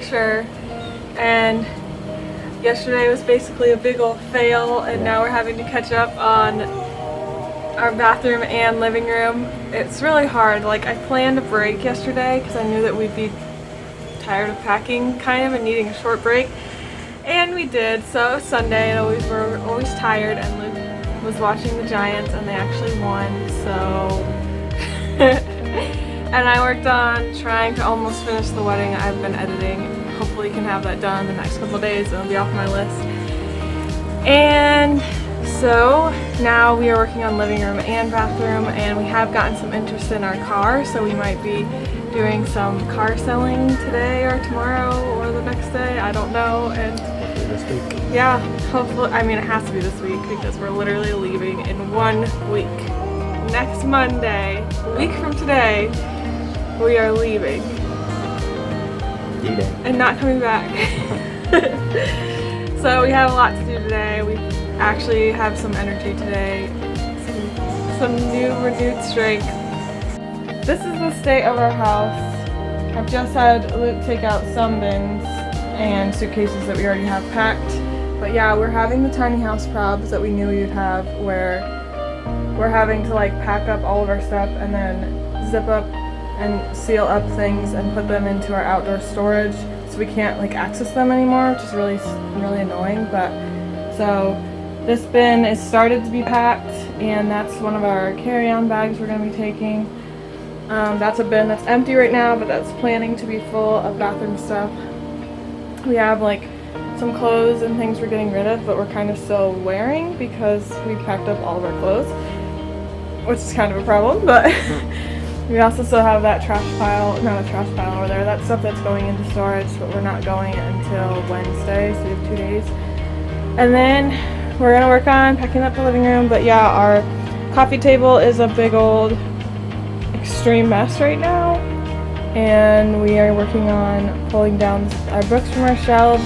sure. And yesterday was basically a big old fail, and now we're having to catch up on our bathroom and living room. It's really hard. Like, I planned a break yesterday because I knew that we'd be tired of packing kind of and needing a short break, and we did. So it was Sunday and we're always tired, and Luke was watching the Giants and they actually won, so and I worked on trying to almost finish the wedding. I've been editing. Hopefully can have that done the next couple of days and it'll be off my list. And so now we are working on living room and bathroom, and we have gotten some interest in our car, so we might be doing some car selling today or tomorrow or the next day, I don't know. And hopefully this week. Yeah, hopefully. I mean, it has to be this week because we're literally leaving in 1 week. Next Monday, a week from today, we are leaving. D-Day. And not coming back. So we have a lot to do today. We actually have some energy today, some new renewed strength. This is the state of our house. I've just had Luke take out some bins and suitcases that we already have packed. But yeah, we're having the tiny house probs that we knew we would have, where we're having to like pack up all of our stuff and then zip up and seal up things and put them into our outdoor storage, so we can't like access them anymore, which is really annoying. But so this bin is started to be packed, and that's one of our carry-on bags we're going to be taking. That's a bin that's empty right now, but that's planning to be full of bathroom stuff. We have like some clothes and things we're getting rid of, but we're kind of still wearing because we packed up all of our clothes, which is kind of a problem. But we also still have that trash pile, not a trash pile over there, that stuff that's going into storage, but we're not going until Wednesday, so we have 2 days. And then we're gonna work on packing up the living room. But yeah, our coffee table is a big old extreme mess right now, and we are working on pulling down our books from our shelves.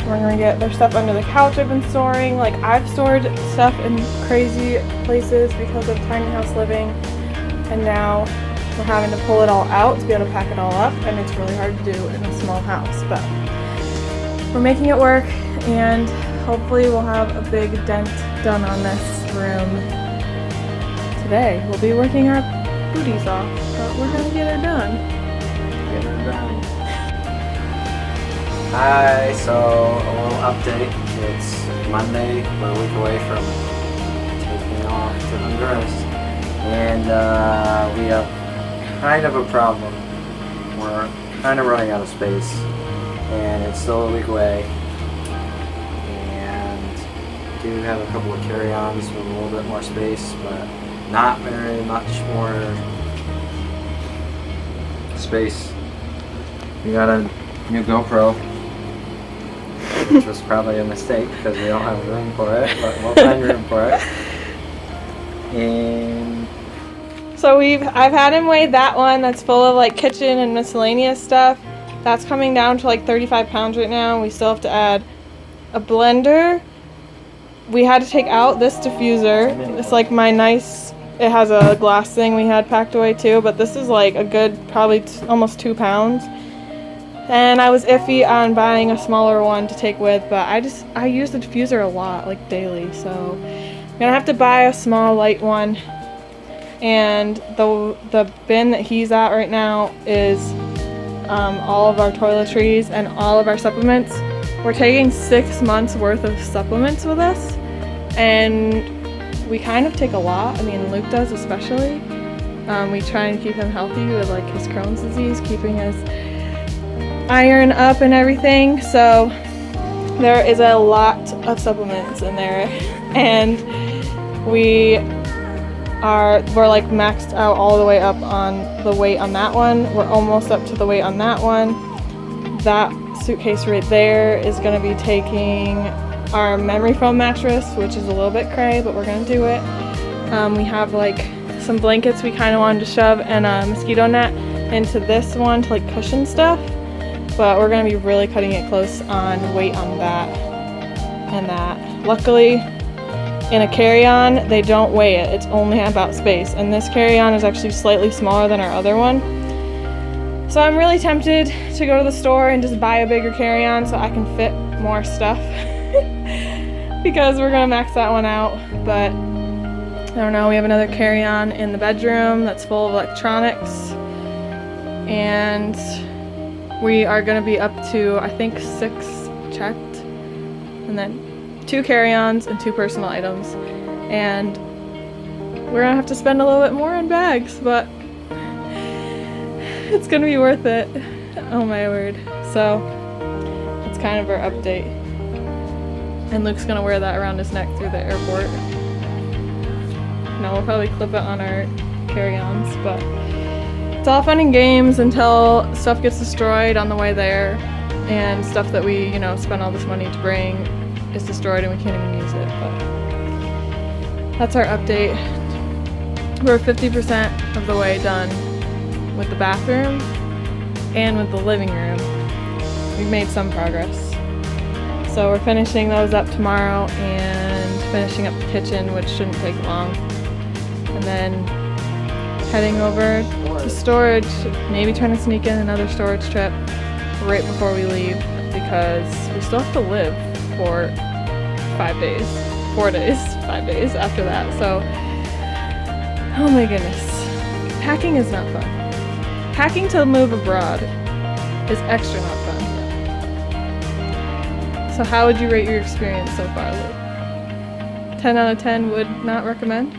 We're gonna get their stuff under the couch I've been storing. Like, I've stored stuff in crazy places because of tiny house living, and now we're having to pull it all out to be able to pack it all up, and it's really hard to do in a small house. But we're making it work, and hopefully we'll have a big dent done on this room today. We'll be working our booties off, but we're gonna get it done. Hi, so a little update. It's Monday, we're a week away from taking off to Honduras, and we have kind of a problem. We're kind of running out of space, and it's still a week away, and we do have a couple of carry-ons with a little bit more space, but not very much more space. We got a new GoPro, which was probably a mistake because we don't have room for it, but we'll find room for it. And So I've had him weigh that one that's full of like kitchen and miscellaneous stuff. That's coming down to like 35 pounds right now. We still have to add a blender. We had to take out this diffuser. It's like my nice, it has a glass thing we had packed away too, but this is like a good probably almost 2 pounds. And I was iffy on buying a smaller one to take with, but I use the diffuser a lot, like daily, so I'm gonna have to buy a small light one. And the bin that he's at right now is all of our toiletries and all of our supplements. We're taking 6 months worth of supplements with us, and we kind of take a lot. I mean, Luke does especially. We try and keep him healthy with like his Crohn's disease, keeping his iron up and everything. So there is a lot of supplements in there, and we're like maxed out all the way up on the weight on that one. We're almost up to the weight on that one. That suitcase right there is going to be taking our memory foam mattress, which is a little bit cray, but we're going to do it. We have like some blankets we kind of wanted to shove and a mosquito net into this one to like cushion stuff, but we're going to be really cutting it close on weight on that and that. Luckily, in a carry-on, they don't weigh it. It's only about space, and this carry-on is actually slightly smaller than our other one. So I'm really tempted to go to the store and just buy a bigger carry-on so I can fit more stuff because we're gonna max that one out. But I don't know, we have another carry-on in the bedroom that's full of electronics, and we are gonna be up to, I think, 6 checked, and then 2 carry-ons and 2 personal items, and we're gonna have to spend a little bit more on bags, but it's gonna be worth it. Oh my word. So it's kind of our update, and Luke's gonna wear that around his neck through the airport. No, we'll probably clip it on our carry-ons, but it's all fun and games until stuff gets destroyed on the way there, and stuff that we, you know, spend all this money to bring is destroyed and we can't even use it. But that's our update. We're 50% of the way done with the bathroom and with the living room. We've made some progress. So we're finishing those up tomorrow and finishing up the kitchen, which shouldn't take long. And then heading over to storage, maybe trying to sneak in another storage trip right before we leave, because we still have to live for 5 days, 4 days, 5 days after that. So, oh my goodness, packing is not fun. Packing to move abroad is extra not fun. So how would you rate your experience so far, Luke? 10 out of 10 would not recommend?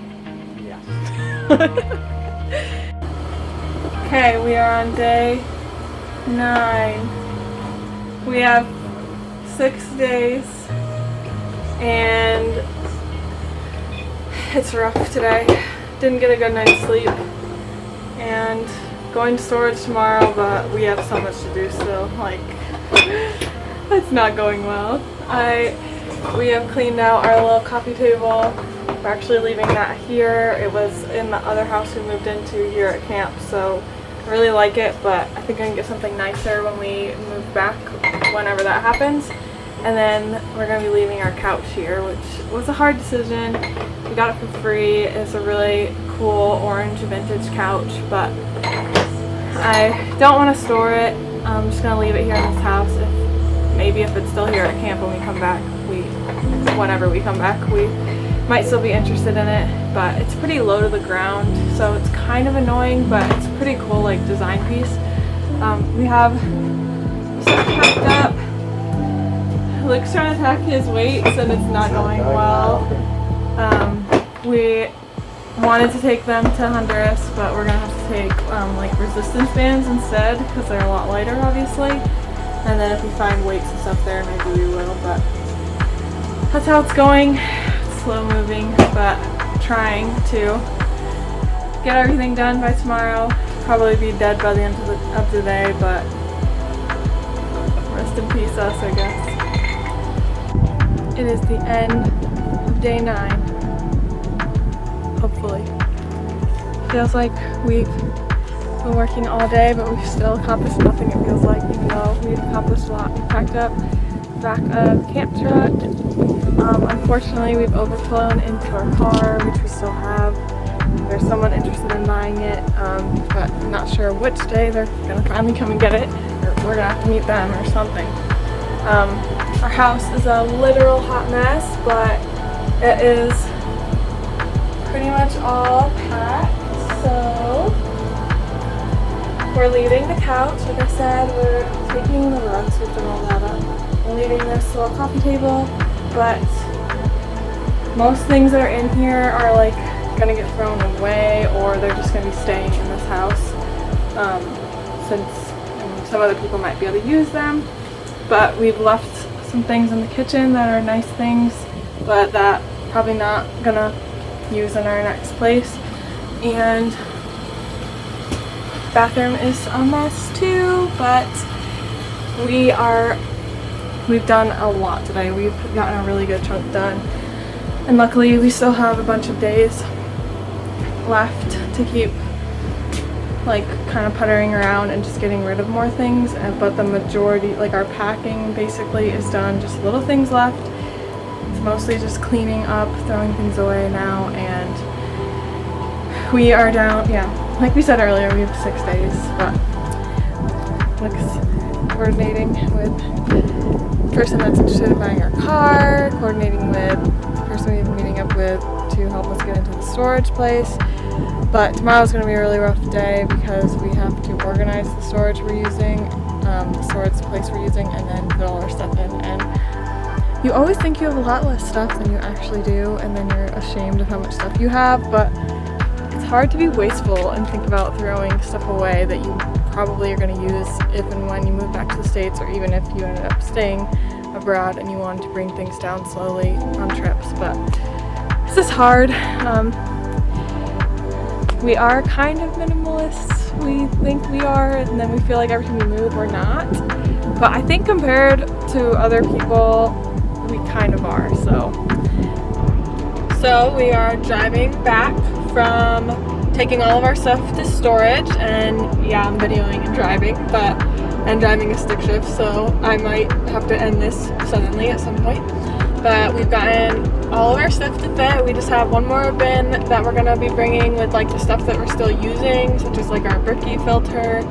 Okay, we are on day 9. We have 6 days and it's rough today. Didn't get a good night's sleep and going to storage tomorrow, but we have so much to do still. Like, it's not going well. We have cleaned out our little coffee table. We're actually leaving that here. It was in the other house we moved into here at camp, so I really like it, but I think I can get something nicer when we move back, whenever that happens. And then we're going to be leaving our couch here, which was a hard decision. We got it for free. It's a really cool orange vintage couch, but I don't want to store it. I'm just going to leave it here in this house. Maybe if it's still here at camp when we come back, whenever we come back, we might still be interested in it, but it's pretty low to the ground, so it's kind of annoying, but it's a pretty cool, like, design piece. We have stuff packed up. Luke's trying to pack his weights and it's not going well. We wanted to take them to Honduras, but we're gonna have to take like resistance bands instead, because they're a lot lighter, obviously. And then if we find weights and stuff there, maybe we will, but that's how it's going. Slow moving, but trying to get everything done by tomorrow. Probably be dead by the end of the day, but rest in peace us, I guess. It is the end of day 9. Hopefully. Feels like we've been working all day, but we've still accomplished nothing, it feels like, even though we've accomplished a lot. We packed up back a camp truck. Unfortunately, we've overflown into our car, which we still have. There's someone interested in buying it, but I'm not sure which day they're gonna finally come and get it, or we're gonna have to meet them or something. Our house is a literal hot mess, but it is pretty much all packed, so we're leaving the couch. Like I said, we're taking the rugs, we've done all that up. We're leaving this little coffee table, but most things that are in here are like gonna get thrown away, or they're just gonna be staying in this house, since some other people might be able to use them. But we've left some things in the kitchen that are nice things, but that probably not gonna use in our next place. And bathroom is a mess too, but we've done a lot today. We've gotten a really good chunk done, and luckily we still have a bunch of days left to keep like kind of puttering around and just getting rid of more things, but the majority, like our packing basically is done, just little things left. It's mostly just cleaning up, throwing things away now, and we are down, yeah, like we said earlier, we have 6 days, but Luke's coordinating with the person that's interested in buying our car, coordinating with the person we've been meeting up with to help us get into the storage place. But tomorrow's going to be a really rough day because we have to organize the storage we're using, the storage place we're using, and then put all our stuff in. And you always think you have a lot less stuff than you actually do, and then you're ashamed of how much stuff you have. But it's hard to be wasteful and think about throwing stuff away that you probably are going to use if and when you move back to the States, or even if you ended up staying abroad and you wanted to bring things down slowly on trips. But this is hard. We are kind of minimalists. We think we are, and then we feel like every time we move we're not. But I think compared to other people, we kind of are. So we are driving back from taking all of our stuff to storage, and yeah, I'm videoing and driving, and driving a stick shift, so I might have to end this suddenly at some point. But we've gotten all of our stuff to fit. We just have one more bin that we're gonna be bringing with like the stuff that we're still using, such as like our Bricky filter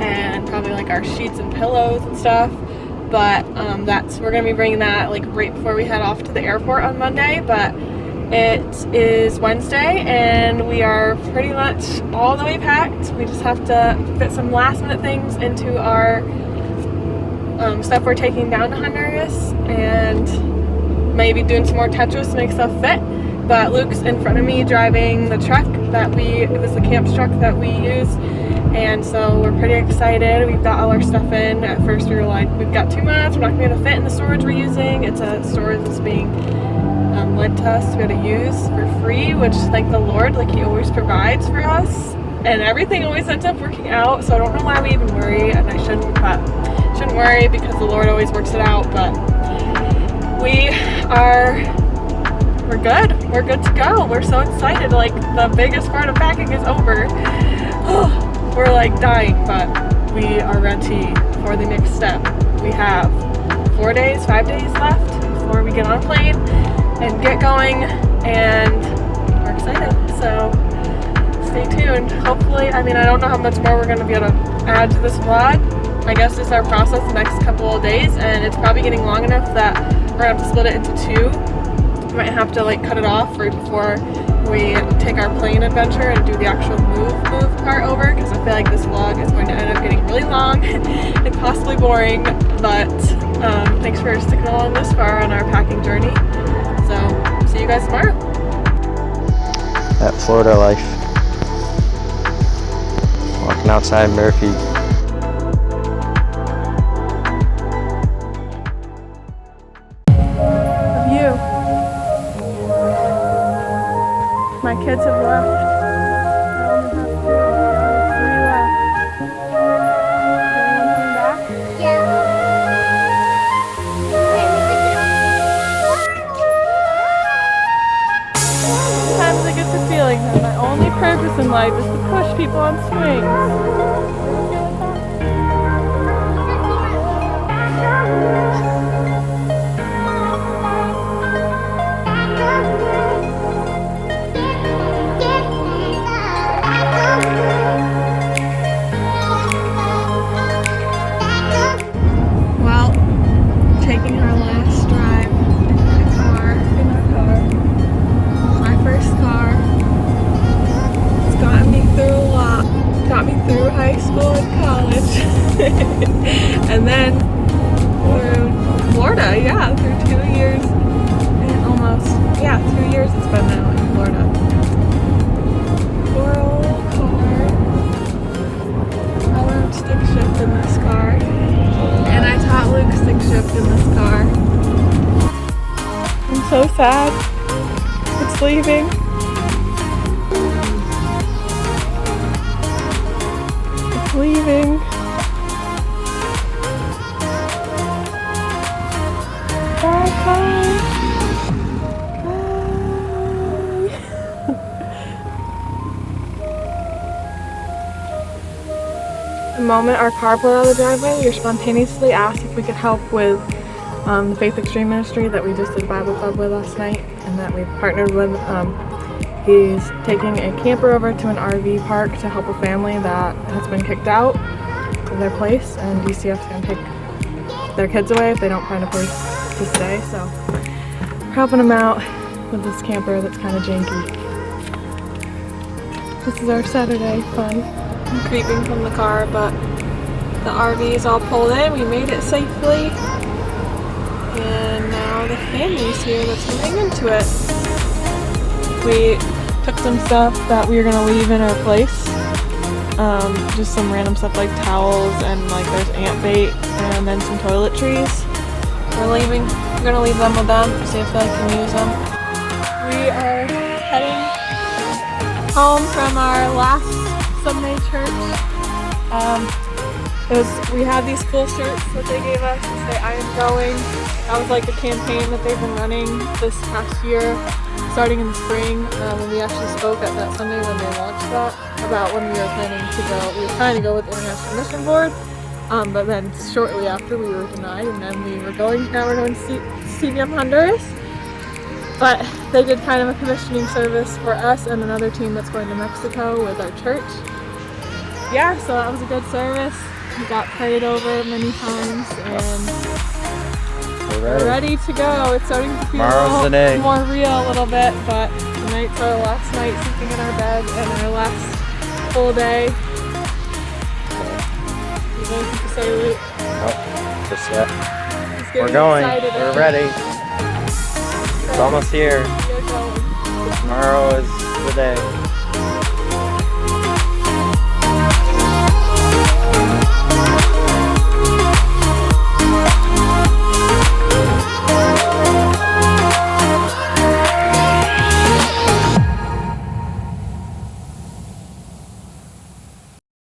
and probably like our sheets and pillows and stuff. But we're gonna be bringing that like right before we head off to the airport on Monday. But it is Wednesday and we are pretty much all the way packed. We just have to fit some last minute things into our stuff we're taking down to Honduras, and maybe doing some more Tetris to make stuff fit. But Luke's in front of me driving the truck it was the camp's truck that we use, and so we're pretty excited. We've got all our stuff in. At first we were like, we've got too much, we're not gonna be able to fit in the storage we're using. It's a storage that's being led to us to be able to use for free, which thank the Lord, like he always provides for us, and everything always ends up working out. So I don't know why we even worry, and I shouldn't, but shouldn't worry because the Lord always works it out. But we're good to go. We're so excited. Like, the biggest part of packing is over. We're like dying, but we are ready for the next step. We have 5 days left before we get on a plane and get going, and we're excited. So stay tuned. Hopefully, I don't know how much more we're going to be able to add to this vlog. I guess this is our process the next couple of days, and it's probably getting long enough that we're going to have to split it into 2. We might have to like cut it off right before we take our plane adventure and do the actual move part over, because I feel like this vlog is going to end up getting really long and possibly boring. But thanks for sticking along this far on our packing journey. So see you guys tomorrow. That Florida life. Walking outside Murphy. My kids have left. I only have 3 left. Anyone coming back? Sometimes I get the feeling that my only purpose in life is to push people on swings. And then through Florida, through 2 years and almost, 2 years it's been now in Florida. Poor old car. I learned stick shift in this car, and I taught Luke stick shift in this car. I'm so sad. It's leaving. It's leaving. The moment our car pulled out of the driveway, we were spontaneously asked if we could help with the Faith Extreme Ministry that we just did Bible Club with last night, and that we partnered with. He's taking a camper over to an RV park to help a family that has been kicked out. their place, and DCF's gonna take their kids away if they don't find a place to stay. So we're helping them out with this camper that's kind of janky. This is our Saturday fun. I'm creeping from the car, but the RV is all pulled in. We made it safely. And now the family's here that's moving into it. We took some stuff that we were gonna leave in our place. Just some random stuff like towels and like there's ant bait and then some toiletries. We're gonna leave them with them, see if they can use them. We are heading home from our last Sunday church. We had these cool shirts that they gave us to say I am going. That was like a campaign that they've been running this past year, starting in the spring. When we actually spoke at that Sunday when they launched that, about when we were planning to go. We were trying to go with the International Mission Board, but then shortly after we were denied, and then we were going. Now we're going to CBM Honduras. But they did kind of a commissioning service for us and another team that's going to Mexico with our church. Yeah, so that was a good service. We got prayed over many times, and we're ready to go. It's starting to feel more real a little bit, but tonight's our last night sleeping in our bed and our last full day. So, you guys need to say Luke? Nope, just yet. We're going. We're ready. It's almost here. Tomorrow is the day.